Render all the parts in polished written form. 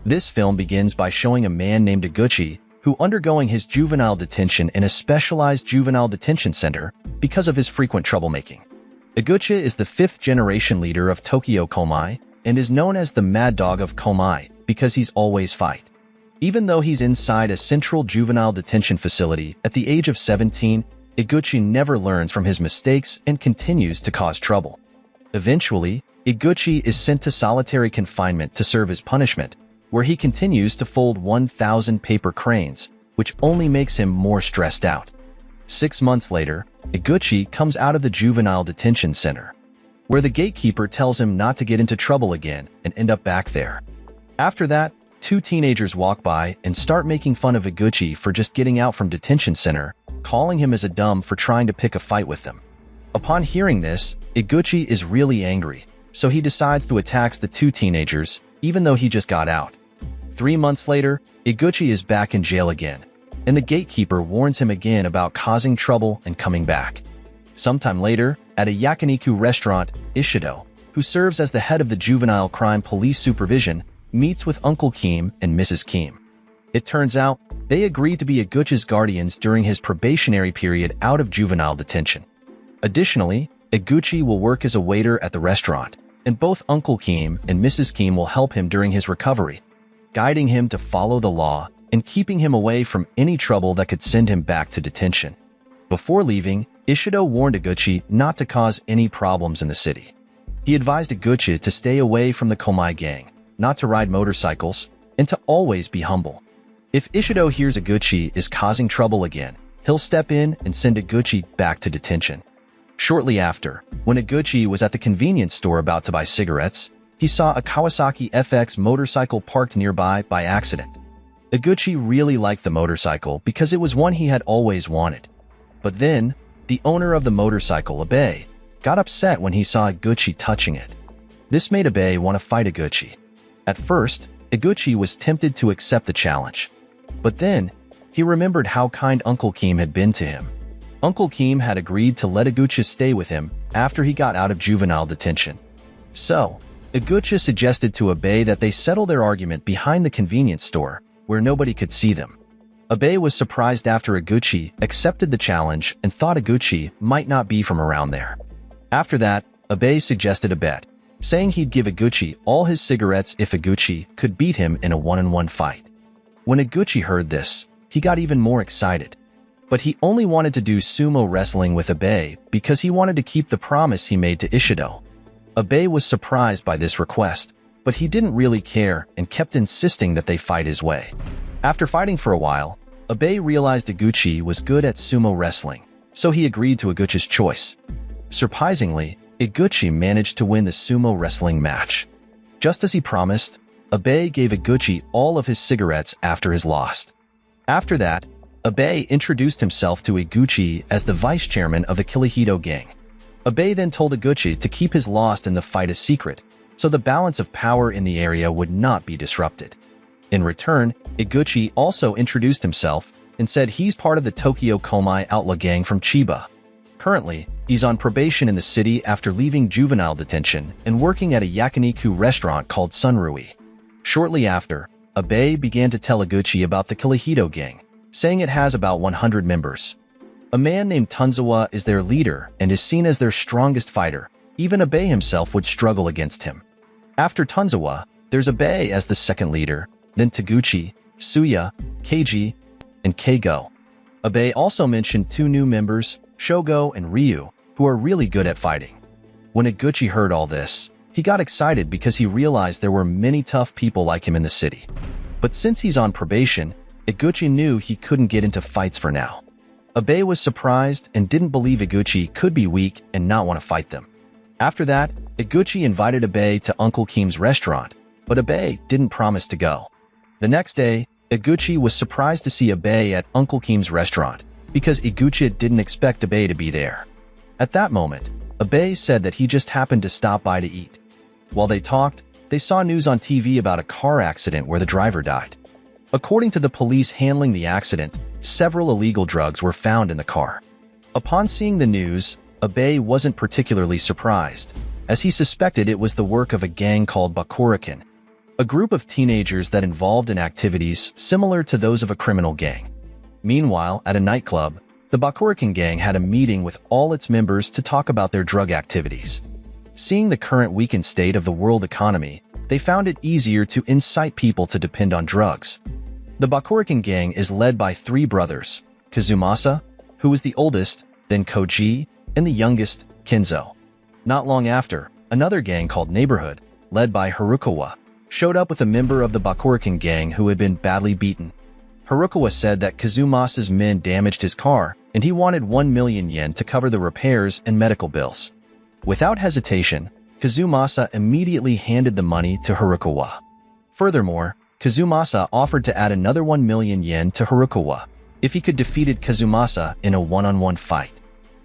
This film begins by showing a man named Iguchi who undergoing his juvenile detention in a specialized juvenile detention center because of his frequent troublemaking. Iguchi is the fifth-generation leader of Tokyo Komai and is known as the Mad Dog of Komai because he's always fight. Even though he's inside a central juvenile detention facility at the age of 17, Iguchi never learns from his mistakes and continues to cause trouble. Eventually, Iguchi is sent to solitary confinement to serve his punishment, where he continues to fold 1,000 paper cranes, which only makes him more stressed out. 6 months later, Iguchi comes out of the juvenile detention center, where the gatekeeper tells him not to get into trouble again and end up back there. After that, 2 teenagers walk by and start making fun of Iguchi for just getting out from detention center, calling him as a dumb for trying to pick a fight with them. Upon hearing this, Iguchi is really angry, so he decides to attack the 2 teenagers, even though he just got out. 3 months later, Iguchi is back in jail again, and the gatekeeper warns him again about causing trouble and coming back. Sometime later, at a yakiniku restaurant, Ishido, who serves as the head of the Juvenile Crime Police Supervision, meets with Uncle Kim and Mrs. Kim. It turns out, they agreed to be Iguchi's guardians during his probationary period out of juvenile detention. Additionally, Iguchi will work as a waiter at the restaurant, and both Uncle Kim and Mrs. Kim will help him during his recovery, guiding him to follow the law and keeping him away from any trouble that could send him back to detention. Before leaving, Ishido warned Iguchi not to cause any problems in the city. He advised Iguchi to stay away from the Komai gang, not to ride motorcycles, and to always be humble. If Ishido hears Iguchi is causing trouble again, he'll step in and send Iguchi back to detention. Shortly after, when Iguchi was at the convenience store about to buy cigarettes, he saw a Kawasaki FX motorcycle parked nearby by accident. Iguchi really liked the motorcycle because it was one he had always wanted. But then, the owner of the motorcycle, Abe, got upset when he saw Iguchi touching it. This made Abe want to fight Iguchi. At first, Iguchi was tempted to accept the challenge. But then, he remembered how kind Uncle Kim had been to him. Uncle Kim had agreed to let Iguchi stay with him after he got out of juvenile detention. So, Iguchi suggested to Abe that they settle their argument behind the convenience store, where nobody could see them. Abe was surprised after Iguchi accepted the challenge and thought Iguchi might not be from around there. After that, Abe suggested a bet, saying he'd give Iguchi all his cigarettes if Iguchi could beat him in a one-on-one fight. When Iguchi heard this, he got even more excited. But he only wanted to do sumo wrestling with Abe because he wanted to keep the promise he made to Ishido. Abe was surprised by this request, but he didn't really care and kept insisting that they fight his way. After fighting for a while, Abe realized Iguchi was good at sumo wrestling, so he agreed to Iguchi's choice. Surprisingly, Iguchi managed to win the sumo wrestling match. Just as he promised, Abe gave Iguchi all of his cigarettes after his loss. After that, Abe introduced himself to Iguchi as the vice chairman of the Kilihido gang. Abe then told Iguchi to keep his loss in the fight a secret, so the balance of power in the area would not be disrupted. In return, Iguchi also introduced himself and said he's part of the Tokyo Komai outlaw gang from Chiba. Currently, he's on probation in the city after leaving juvenile detention and working at a yakiniku restaurant called Sunrui. Shortly after, Abe began to tell Iguchi about the Kilihido gang, saying it has about 100 members. A man named Tanzawa is their leader and is seen as their strongest fighter. Even Abe himself would struggle against him. After Tanzawa, there's Abe as the second leader, then Taguchi, Suya, Keiji, and Keigo. Abe also mentioned 2 new members, Shogo and Ryu, who are really good at fighting. When Iguchi heard all this, he got excited because he realized there were many tough people like him in the city. But since he's on probation, Iguchi knew he couldn't get into fights for now. Abe was surprised and didn't believe Iguchi could be weak and not want to fight them. After that, Iguchi invited Abe to Uncle Kim's restaurant, but Abe didn't promise to go. The next day, Iguchi was surprised to see Abe at Uncle Kim's restaurant because Iguchi didn't expect Abe to be there. At that moment, Abe said that he just happened to stop by to eat. While they talked, they saw news on TV about a car accident where the driver died. According to the police handling the accident, several illegal drugs were found in the car. Upon seeing the news, Abe wasn't particularly surprised, as he suspected it was the work of a gang called Bakurakan. a group of teenagers that involved in activities similar to those of a criminal gang. Meanwhile, at a nightclub, the Borin gang had a meeting with all its members to talk about their drug activities. Seeing the current weakened state of the world economy, they found it easier to incite people to depend on drugs. The Borin gang is led by three brothers, Kazumasa, who was the oldest, then Koji, and the youngest, Kinzo. Not long after, another gang called Neighborhood, led by Harukawa, showed up with a member of the Borin gang who had been badly beaten. Harukawa said that Kazumasa's men damaged his car, and he wanted 1 million yen to cover the repairs and medical bills. Without hesitation, Kazumasa immediately handed the money to Harukawa. Furthermore, Kazumasa offered to add another 1 million yen to Harukawa if he could defeat Kazumasa in a one-on-one fight.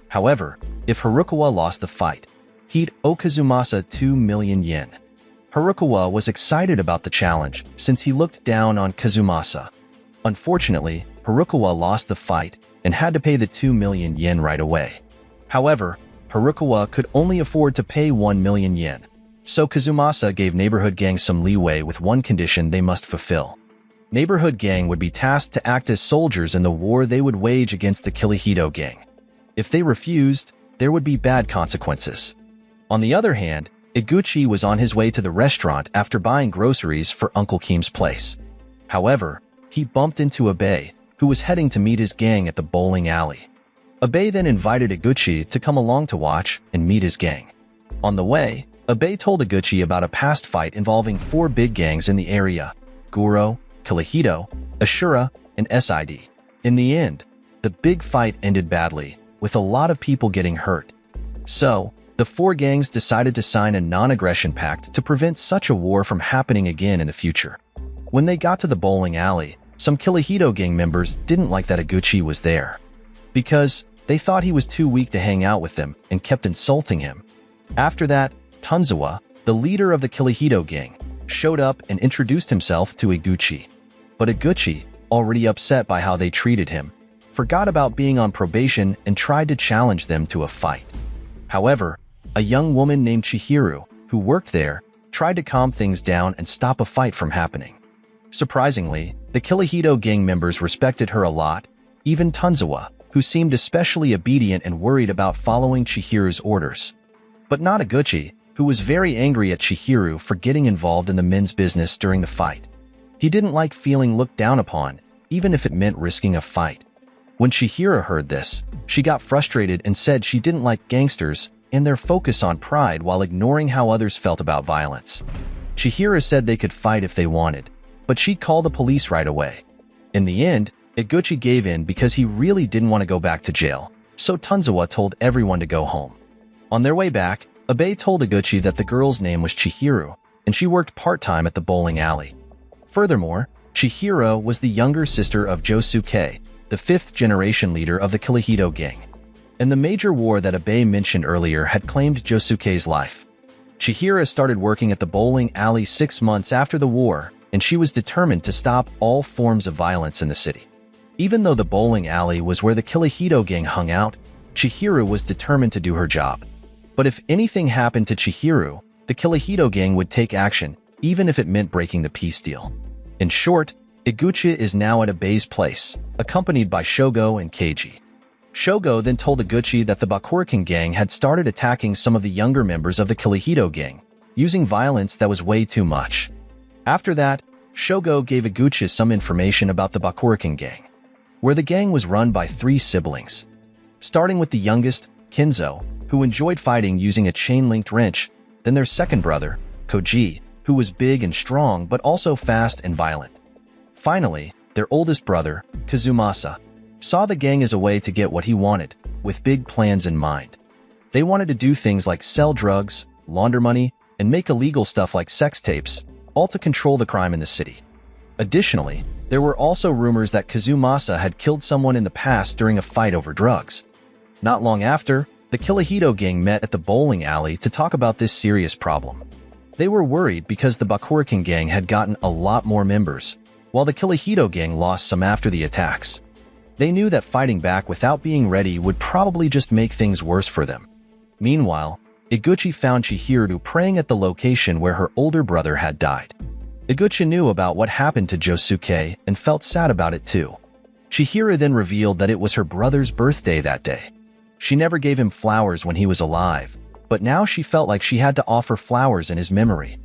However, if Harukawa lost the fight, he'd owe Kazumasa 2 million yen. Harukawa was excited about the challenge since he looked down on Kazumasa. Unfortunately, Harukawa lost the fight and had to pay the 2 million yen right away. However, Harukawa could only afford to pay 1 million yen, so Kazumasa gave Neighborhood Gang some leeway with one condition they must fulfill. Neighborhood Gang would be tasked to act as soldiers in the war they would wage against the Kilihido Gang. If they refused, there would be bad consequences. On the other hand, Iguchi was on his way to the restaurant after buying groceries for Uncle Keem's place. However, he bumped into Abe, who was heading to meet his gang at the bowling alley. Abe then invited Iguchi to come along to watch and meet his gang. On the way, Abe told Iguchi about a past fight involving 4 big gangs in the area: Guro, Kilihido, Ashura, and SID. In the end, the big fight ended badly, with a lot of people getting hurt. So, the 4 gangs decided to sign a non-aggression pact to prevent such a war from happening again in the future. When they got to the bowling alley, some Kilihido gang members didn't like that Iguchi was there, because they thought he was too weak to hang out with them and kept insulting him. After that, Tanzawa, the leader of the Kilihido gang, showed up and introduced himself to Iguchi. But Iguchi, already upset by how they treated him, forgot about being on probation and tried to challenge them to a fight. However, a young woman named Chihiro, who worked there, tried to calm things down and stop a fight from happening. Surprisingly, the Kilihido gang members respected her a lot, even Tanzawa, who seemed especially obedient and worried about following Chihiro's orders. But not Iguchi, who was very angry at Chihiro for getting involved in the men's business during the fight. He didn't like feeling looked down upon, even if it meant risking a fight. When Chihiro heard this, she got frustrated and said she didn't like gangsters and their focus on pride while ignoring how others felt about violence. Chihiro said they could fight if they wanted, but she'd call the police right away. In the end, Iguchi gave in because he really didn't want to go back to jail, so Tanzawa told everyone to go home. On their way back, Abe told Iguchi that the girl's name was Chihiro, and she worked part-time at the bowling alley. Furthermore, Chihiro was the younger sister of Josuke, the 5th-generation leader of the Kilihido gang. And the major war that Abe mentioned earlier had claimed Josuke's life. Chihiro started working at the bowling alley 6 months after the war, and she was determined to stop all forms of violence in the city. Even though the bowling alley was where the Kilihido gang hung out, Chihiro was determined to do her job. But if anything happened to Chihiro, the Kilihido gang would take action, even if it meant breaking the peace deal. In short, Iguchi is now at Abe's place, accompanied by Shogo and Keiji. Shogo then told Iguchi that the Borin gang had started attacking some of the younger members of the Kilihido gang, using violence that was way too much. After that, Shogo gave Iguchi some information about the Borin gang, where the gang was run by 3 siblings. Starting with the youngest, Kinzo, who enjoyed fighting using a chain-linked wrench, then their second brother, Koji, who was big and strong but also fast and violent. Finally, their oldest brother, Kazumasa, saw the gang as a way to get what he wanted, with big plans in mind. They wanted to do things like sell drugs, launder money, and make illegal stuff like sex tapes, all to control the crime in the city. Additionally, there were also rumors that Kazumasa had killed someone in the past during a fight over drugs. Not long after, the Kilihido gang met at the bowling alley to talk about this serious problem. They were worried because the Borin gang had gotten a lot more members, while the Kilihido gang lost some after the attacks. They knew that fighting back without being ready would probably just make things worse for them. Meanwhile, Iguchi found Chihiro praying at the location where her older brother had died. Iguchi knew about what happened to Josuke and felt sad about it too. Chihiro then revealed that it was her brother's birthday that day. She never gave him flowers when he was alive, but now she felt like she had to offer flowers in his memory.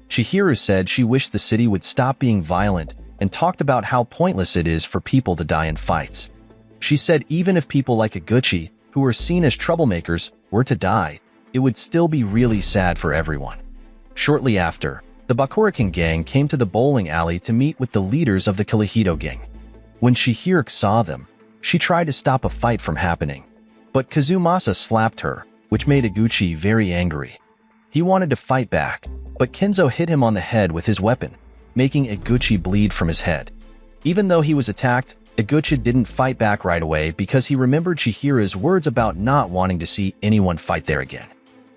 Chihiro said she wished the city would stop being violent and talked about how pointless it is for people to die in fights. She said even if people like Iguchi, who were seen as troublemakers, were to die, it would still be really sad for everyone. Shortly after, the Bakurakan gang came to the bowling alley to meet with the leaders of the Kirihito gang. When Chihiro saw them, she tried to stop a fight from happening, but Kazumasa slapped her, which made Iguchi very angry. He wanted to fight back, but Kenzo hit him on the head with his weapon, making Iguchi bleed from his head. Even though he was attacked, Iguchi didn't fight back right away because he remembered Chihiro's words about not wanting to see anyone fight there again.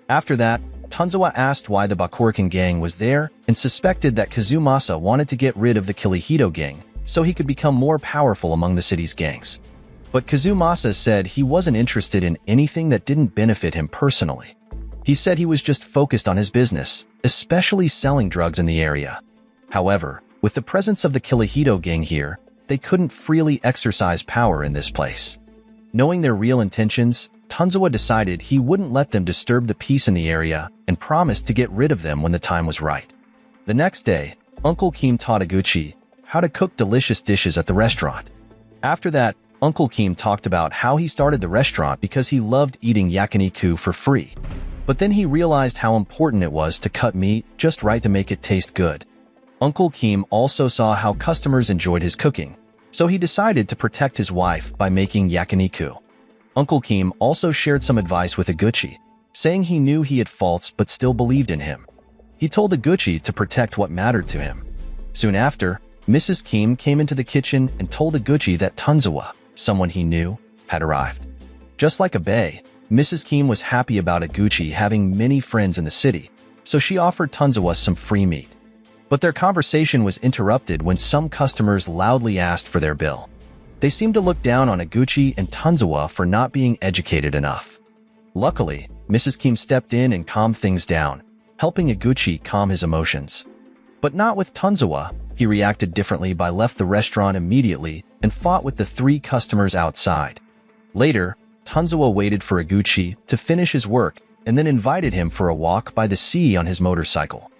After that, Tanzawa asked why the Bakurakan gang was there and suspected that Kazumasa wanted to get rid of the Kirihito gang so he could become more powerful among the city's gangs. But Kazumasa said he wasn't interested in anything that didn't benefit him personally. He said he was just focused on his business, especially selling drugs in the area. However, with the presence of the Kirihito gang here, they couldn't freely exercise power in this place. Knowing their real intentions, Tanzawa decided he wouldn't let them disturb the peace in the area and promised to get rid of them when the time was right. The next day, Uncle Kim taught Iguchi how to cook delicious dishes at the restaurant. After that, Uncle Kim talked about how he started the restaurant because he loved eating yakiniku for free. But then he realized how important it was to cut meat just right to make it taste good. Uncle Kim also saw how customers enjoyed his cooking, so he decided to protect his wife by making yakiniku. Uncle Kim also shared some advice with Iguchi, saying he knew he had faults but still believed in him. He told Iguchi to protect what mattered to him. Soon after, Mrs. Kim came into the kitchen and told Iguchi that Tanzawa, someone he knew, had arrived. Just like Abe, Mrs. Kim was happy about Iguchi having many friends in the city, so she offered Tanzawa some free meat. But their conversation was interrupted when some customers loudly asked for their bill. They seemed to look down on Iguchi and Tanzawa for not being educated enough. Luckily, Mrs. Kim stepped in and calmed things down, helping Iguchi calm his emotions. But not with Tanzawa. He reacted differently by left the restaurant immediately and fought with the three customers outside. Later, Tanzawa waited for Iguchi to finish his work and then invited him for a walk by the sea on his motorcycle.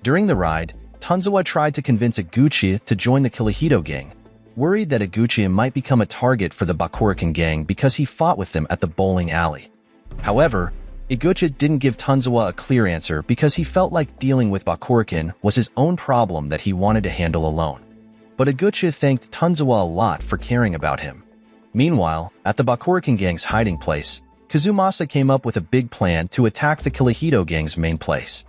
During the ride, Tanzawa tried to convince Iguchi to join the Kirihito gang, worried that Iguchi might become a target for the Bakurakan gang because he fought with them at the bowling alley. However, Iguchi didn't give Tanzawa a clear answer because he felt like dealing with Bakurakan was his own problem that he wanted to handle alone. But Iguchi thanked Tanzawa a lot for caring about him. Meanwhile, at the Bakurakan gang's hiding place, Kazumasa came up with a big plan to attack the Kirihito gang's main place.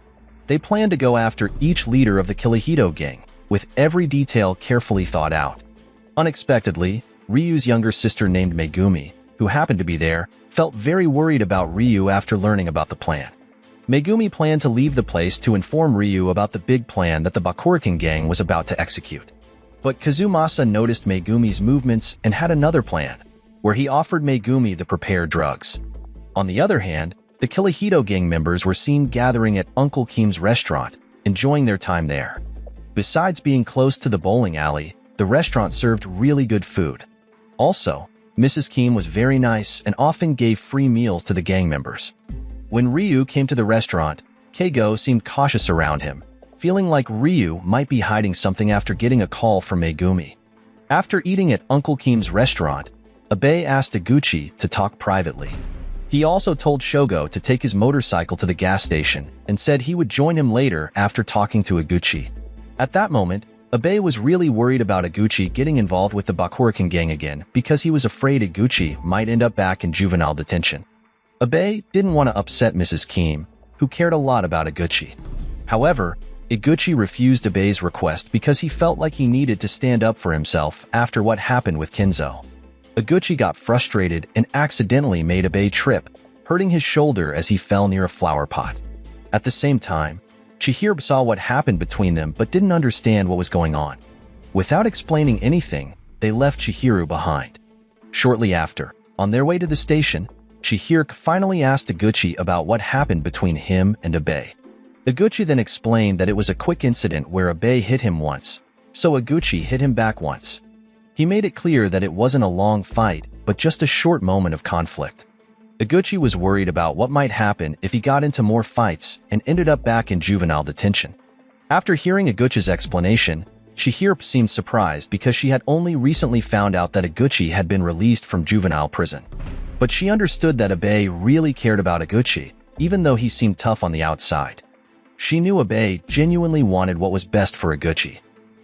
They planned to go after each leader of the Kirihito gang, with every detail carefully thought out. Unexpectedly, Ryu's younger sister named Megumi, who happened to be there, felt very worried about Ryu after learning about the plan. Megumi planned to leave the place to inform Ryu about the big plan that the Bakurakan gang was about to execute. But Kazumasa noticed Megumi's movements and had another plan, where he offered Megumi the prepared drugs. On the other hand, the Kirihito gang members were seen gathering at Uncle Kim's restaurant, enjoying their time there. Besides being close to the bowling alley, the restaurant served really good food. Also, Mrs. Kim was very nice and often gave free meals to the gang members. When Ryu came to the restaurant, Keigo seemed cautious around him, feeling like Ryu might be hiding something after getting a call from Megumi. After eating at Uncle Kim's restaurant, Abe asked Iguchi to talk privately. He also told Shogo to take his motorcycle to the gas station and said he would join him later after talking to Iguchi. At that moment, Abe was really worried about Iguchi getting involved with the Bakurakan gang again because he was afraid Iguchi might end up back in juvenile detention. Abe didn't want to upset Mrs. Kim, who cared a lot about Iguchi. However, Iguchi refused Abe's request because he felt like he needed to stand up for himself after what happened with Kenzo. Iguchi got frustrated and accidentally made Abe trip, hurting his shoulder as he fell near a flower pot. At the same time, Chihiro saw what happened between them but didn't understand what was going on. Without explaining anything, they left Chihiro behind. Shortly after, on their way to the station, Chihiro finally asked Iguchi about what happened between him and Abe. Iguchi then explained that it was a quick incident where Abe hit him once, so Iguchi hit him back once. He made it clear that it wasn't a long fight, but just a short moment of conflict. Iguchi was worried about what might happen if he got into more fights and ended up back in juvenile detention. After hearing Iguchi's explanation, Chihiro seemed surprised because she had only recently found out that Iguchi had been released from juvenile prison. But she understood that Abe really cared about Iguchi, even though he seemed tough on the outside. She knew Abe genuinely wanted what was best for Iguchi.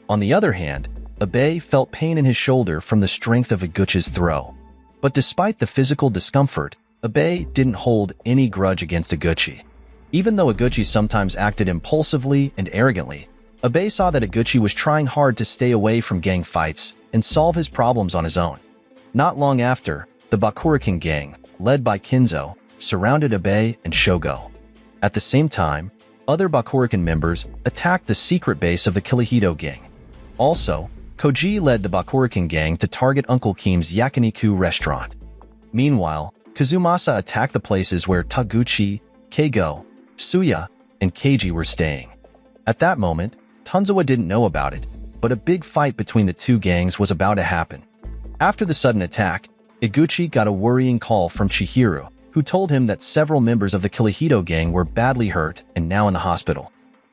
On the other hand, Abe felt pain in his shoulder from the strength of Iguchi's throw. But despite the physical discomfort, Abe didn't hold any grudge against Iguchi. Even though Iguchi sometimes acted impulsively and arrogantly, Abe saw that Iguchi was trying hard to stay away from gang fights and solve his problems on his own. Not long after, the Bakurakin gang, led by Kinzo, surrounded Abe and Shogo. At the same time, other Bakurakin members attacked the secret base of the Kihito gang. Also, Koji led the Bakurakin gang to target Uncle Kim's yakiniku restaurant. Meanwhile, Kazumasa attacked the places where Taguchi, Keigo, Suya, and Keiji were staying. At that moment, Tanzawa didn't know about it, but a big fight between the two gangs was about to happen. After the sudden attack, Iguchi got a worrying call from Chihiro, who told him that several members of the Kihito gang were badly hurt and now in the hospital.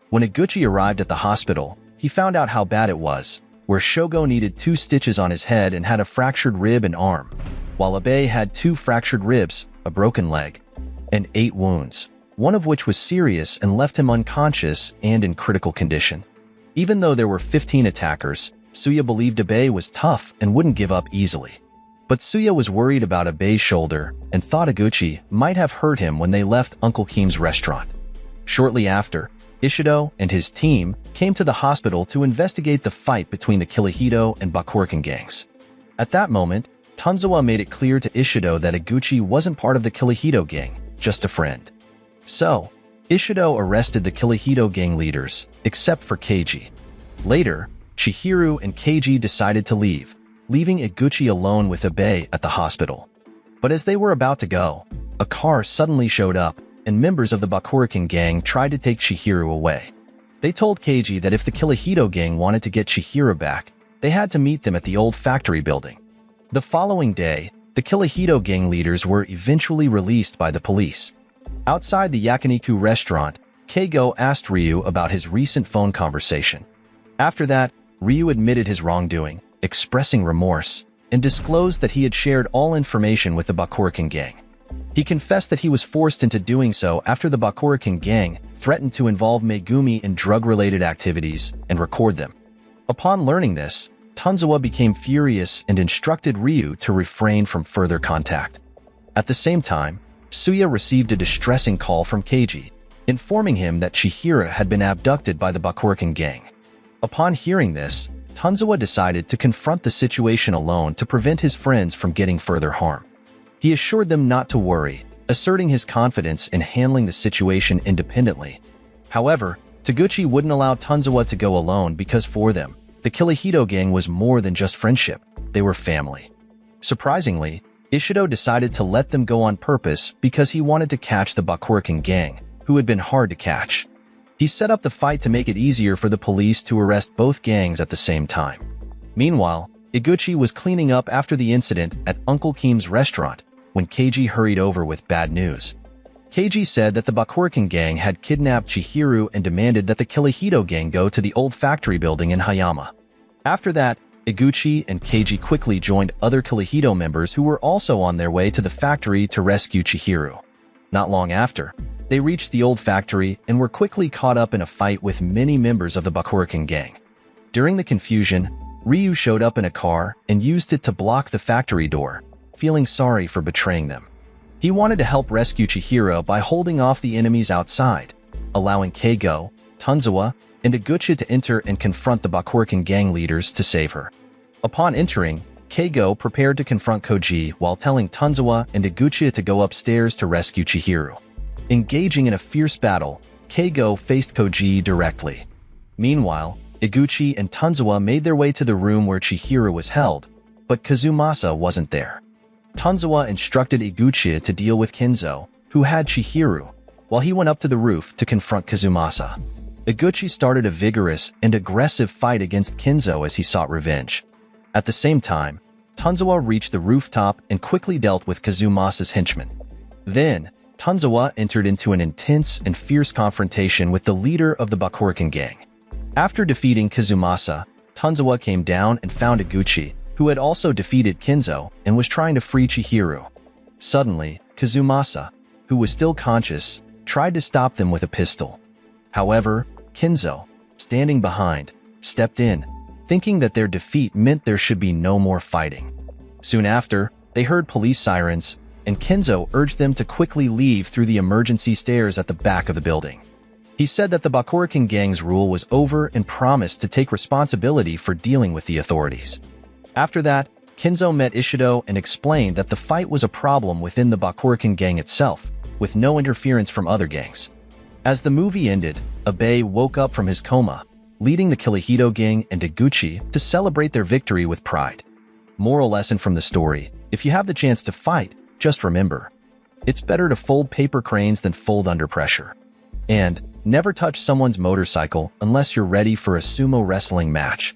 When Iguchi arrived at the hospital, he found out how bad it was, where Shogo needed 2 stitches on his head and had a fractured rib and arm, while Abe had 2 fractured ribs, a broken leg, and 8 wounds, one of which was serious and left him unconscious and in critical condition. Even though there were 15 attackers, Suya believed Abe was tough and wouldn't give up easily. But Suya was worried about Abe's shoulder and thought Iguchi might have hurt him when they left Uncle Kim's restaurant. Shortly after, Ishido and his team came to the hospital to investigate the fight between the Kihito and Bakurakin gangs. At that moment, Tanzawa made it clear to Ishido that Iguchi wasn't part of the Kihito gang, just a friend. So, Ishido arrested the Kihito gang leaders, except for Keiji. Later, Chihiro and Keiji decided to leave, leaving Iguchi alone with Abe at the hospital. But as they were about to go, a car suddenly showed up, and members of the Bakurakin gang tried to take Chihiro away. They told Keiji that if the Kihito gang wanted to get Chihiro back, they had to meet them at the old factory building. The following day, the Kihito gang leaders were eventually released by the police. Outside the yakiniku restaurant, Keigo asked Ryu about his recent phone conversation. After that, Ryu admitted his wrongdoing, expressing remorse, and disclosed that he had shared all information with the Bakurakin gang. He confessed that he was forced into doing so after the Bakurakin gang threatened to involve Megumi in drug-related activities and record them. Upon learning this, Tanzawa became furious and instructed Ryu to refrain from further contact. At the same time, Suya received a distressing call from Keiji, informing him that Chihiro had been abducted by the Bakurakin gang. Upon hearing this, Tanzawa decided to confront the situation alone to prevent his friends from getting further harm. He assured them not to worry, asserting his confidence in handling the situation independently. However, Taguchi wouldn't allow Tanzawa to go alone because for them, the Kihito gang was more than just friendship, they were family. Surprisingly, Ishido decided to let them go on purpose because he wanted to catch the Bakurakin gang, who had been hard to catch. He set up the fight to make it easier for the police to arrest both gangs at the same time. Meanwhile, Iguchi was cleaning up after the incident at Uncle Kim's restaurant when Keiji hurried over with bad news. Keiji said that the Bakurakin gang had kidnapped Chihiro and demanded that the Kihito gang go to the old factory building in Hayama. After that, Iguchi and Keiji quickly joined other Kihito members who were also on their way to the factory to rescue Chihiro. Not long after, they reached the old factory and were quickly caught up in a fight with many members of the Bakurakin gang. During the confusion, Ryu showed up in a car and used it to block the factory door, feeling sorry for betraying them. He wanted to help rescue Chihiro by holding off the enemies outside, allowing Keigo, Tanzawa, and Iguchi to enter and confront the Bakurakin gang leaders to save her. Upon entering, Keigo prepared to confront Koji while telling Tanzawa and Iguchi to go upstairs to rescue Chihiro. Engaging in a fierce battle, Keigo faced Koji directly. Meanwhile, Iguchi and Tanzawa made their way to the room where Chihiro was held, but Kazumasa wasn't there. Tanzawa instructed Iguchi to deal with Kinzo, who had Chihiro, while he went up to the roof to confront Kazumasa. Iguchi started a vigorous and aggressive fight against Kinzo as he sought revenge. At the same time, Tanzawa reached the rooftop and quickly dealt with Kazumasa's henchmen. Then, Tanzawa entered into an intense and fierce confrontation with the leader of the Borin gang. After defeating Kazumasa, Tanzawa came down and found Iguchi, who had also defeated Kinzo and was trying to free Chihiro. Suddenly, Kazumasa, who was still conscious, tried to stop them with a pistol. However, Kinzo, standing behind, stepped in, thinking that their defeat meant there should be no more fighting. Soon after, they heard police sirens, and Kinzo urged them to quickly leave through the emergency stairs at the back of the building. He said that the Borin gang's rule was over and promised to take responsibility for dealing with the authorities. After that, Kinzo met Ishido and explained that the fight was a problem within the Borin gang itself, with no interference from other gangs. As the movie ended, Abe woke up from his coma, leading the Kirihito gang and Iguchi to celebrate their victory with pride. Moral lesson from the story: if you have the chance to fight, just remember, it's better to fold paper cranes than fold under pressure. And never touch someone's motorcycle unless you're ready for a sumo wrestling match.